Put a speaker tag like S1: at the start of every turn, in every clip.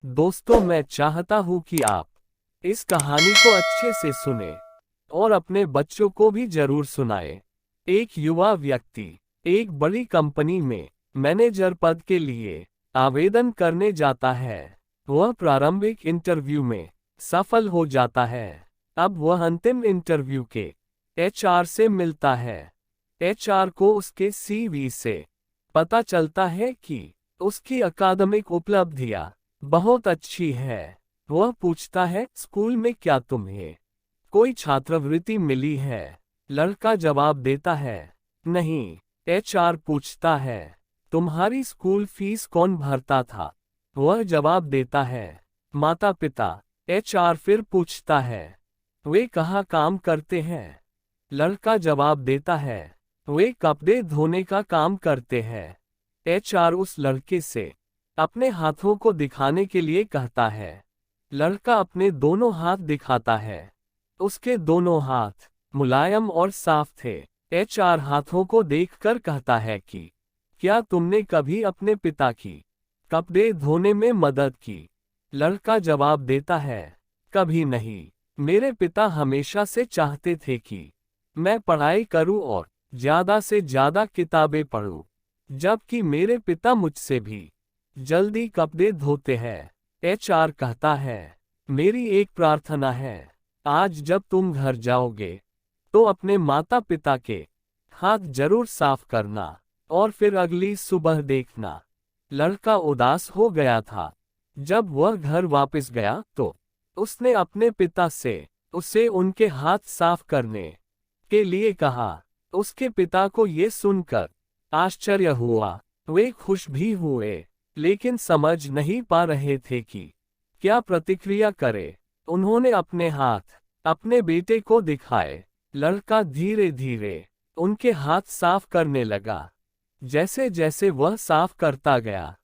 S1: दोस्तों, मैं चाहता हूँ कि आप इस कहानी को अच्छे से सुने और अपने बच्चों को भी जरूर सुनाएं। एक युवा व्यक्ति एक बड़ी कंपनी में मैनेजर पद के लिए आवेदन करने जाता है। वह प्रारंभिक इंटरव्यू में सफल हो जाता है। अब वह अंतिम इंटरव्यू के एचआर से मिलता है। एचआर को उसके सीवी से पता चलता है कि उसकी अकादमिक उपलब्धियां बहुत अच्छी है। वह पूछता है, स्कूल में क्या तुम्हें कोई छात्रवृत्ति मिली है? लड़का जवाब देता है, नहीं। एचआर पूछता है, तुम्हारी स्कूल फीस कौन भरता था? वह जवाब देता है, माता पिता। एचआर फिर पूछता है, वे कहाँ काम करते हैं? लड़का जवाब देता है, वे कपड़े धोने का काम करते हैं। एचआर उस लड़के से अपने हाथों को दिखाने के लिए कहता है। लड़का अपने दोनों हाथ दिखाता है। उसके दोनों हाथ मुलायम और साफ थे। एचआर हाथों को देखकर कहता है कि क्या तुमने कभी अपने पिता की कपड़े धोने में मदद की? लड़का जवाब देता है, कभी नहीं। मेरे पिता हमेशा से चाहते थे कि मैं पढ़ाई करूं और ज्यादा से ज्यादा किताबें पढूं, जबकि मेरे पिता मुझसे भी जल्दी कपड़े धोते हैं। एचआर कहता है, मेरी एक प्रार्थना है, आज जब तुम घर जाओगे तो अपने माता पिता के हाथ जरूर साफ करना और फिर अगली सुबह देखना। लड़का उदास हो गया था। जब वह घर वापस गया तो उसने अपने पिता से उसे उनके हाथ साफ करने के लिए कहा। उसके पिता को ये सुनकर आश्चर्य हुआ। वे खुश भी हुए, लेकिन समझ नहीं पा रहे थे कि क्या प्रतिक्रिया करे। उन्होंने अपने हाथ अपने बेटे को दिखाए। लड़का धीरे धीरे उनके हाथ साफ करने लगा। जैसे जैसे वह साफ करता गया,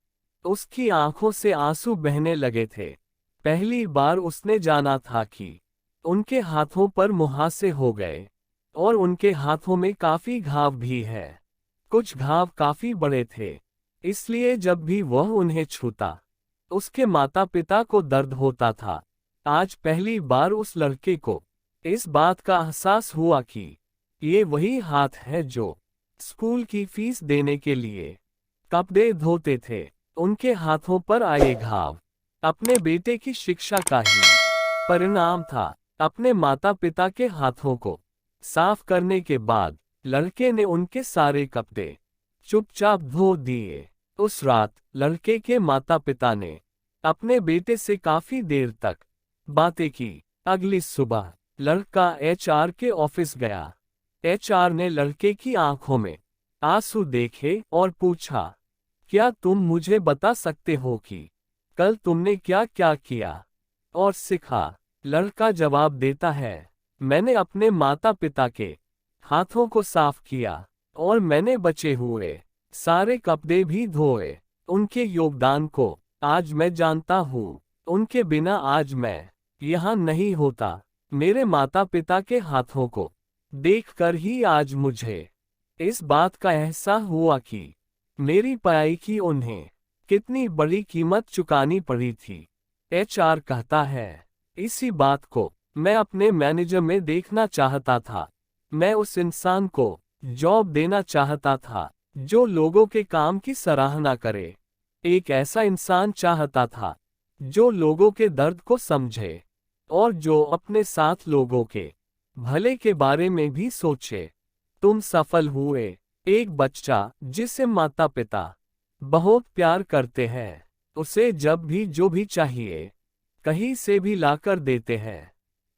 S1: उसकी आंखों से आंसू बहने लगे थे। पहली बार उसने जाना था कि उनके हाथों पर मुहासे हो गए और उनके हाथों में काफी घाव भी है। कुछ घाव काफी बड़े थे, इसलिए जब भी वह उन्हें छूता, उसके माता पिता को दर्द होता था। आज पहली बार उस लड़के को इस बात का एहसास हुआ कि ये वही हाथ है जो स्कूल की फीस देने के लिए कपड़े धोते थे। उनके हाथों पर आए घाव अपने बेटे की शिक्षा का ही परिणाम था। अपने माता पिता के हाथों को साफ करने के बाद लड़के ने उनके सारे कपड़े चुपचाप धो दिए। उस रात लड़के के माता पिता ने अपने बेटे से काफी देर तक बातें की। अगली सुबह लड़का एचआर के ऑफिस गया। एचआर ने लड़के की आंखों में आंसू देखे और पूछा, क्या तुम मुझे बता सकते हो कि कल तुमने क्या क्या किया और सीखा? लड़का जवाब देता है, मैंने अपने माता पिता के हाथों को साफ किया और मैंने बचे हुए सारे कपड़े भी धोए। उनके योगदान को आज मैं जानता हूँ। उनके बिना आज मैं यहाँ नहीं होता। मेरे माता पिता के हाथों को देखकर ही आज मुझे इस बात का एहसास हुआ कि मेरी पढ़ाई की उन्हें कितनी बड़ी कीमत चुकानी पड़ी थी। एचआर कहता है, इसी बात को मैं अपने मैनेजर में देखना चाहता था। मैं उस इंसान को जॉब देना चाहता था जो लोगों के काम की सराहना करे। एक ऐसा इंसान चाहता था जो लोगों के दर्द को समझे और जो अपने साथ लोगों के भले के बारे में भी सोचे। तुम सफल हुए। एक बच्चा जिसे माता पिता बहुत प्यार करते हैं, उसे जब भी जो भी चाहिए कहीं से भी लाकर देते हैं।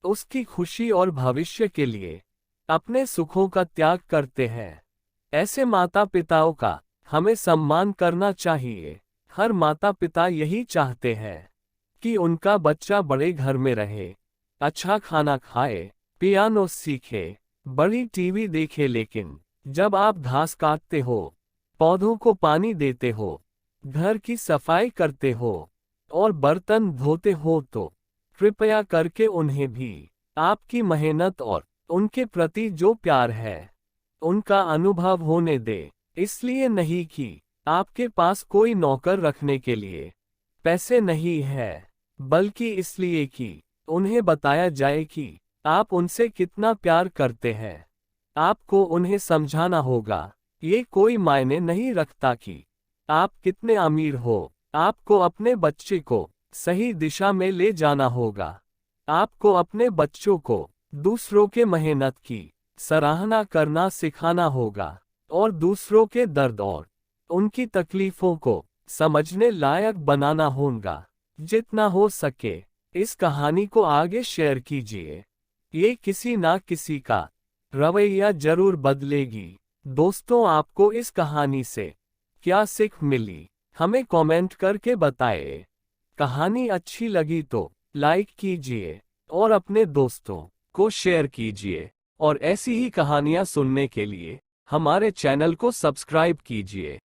S1: उसकी खुशी और भविष्य के लिए अपने सुखों का त्याग करते हैं। ऐसे माता पिताओं का हमें सम्मान करना चाहिए। हर माता पिता यही चाहते हैं कि उनका बच्चा बड़े घर में रहे, अच्छा खाना खाए, पियानो सीखे, बड़ी टीवी देखे। लेकिन जब आप घास काटते हो, पौधों को पानी देते हो, घर की सफाई करते हो और बर्तन धोते हो तो कृपया करके उन्हें भी आपकी मेहनत और उनके प्रति जो प्यार है उनका अनुभव होने दे। इसलिए नहीं कि आपके पास कोई नौकर रखने के लिए पैसे नहीं है, बल्कि इसलिए कि उन्हें बताया जाए कि आप उनसे कितना प्यार करते हैं। आपको उन्हें समझाना होगा, ये कोई मायने नहीं रखता कि आप कितने अमीर हो। आपको अपने बच्चे को सही दिशा में ले जाना होगा। आपको अपने बच्चों को दूसरों के मेहनत की सराहना करना सिखाना होगा और दूसरों के दर्द और उनकी तकलीफों को समझने लायक बनाना होगा। जितना हो सके इस कहानी को आगे शेयर कीजिए। ये किसी ना किसी का रवैया जरूर बदलेगी। दोस्तों, आपको इस कहानी से क्या सीख मिली, हमें कमेंट करके बताएं। कहानी अच्छी लगी तो लाइक कीजिए और अपने दोस्तों को शेयर कीजिए। और ऐसी ही कहानियां सुनने के लिए हमारे चैनल को सब्सक्राइब कीजिए।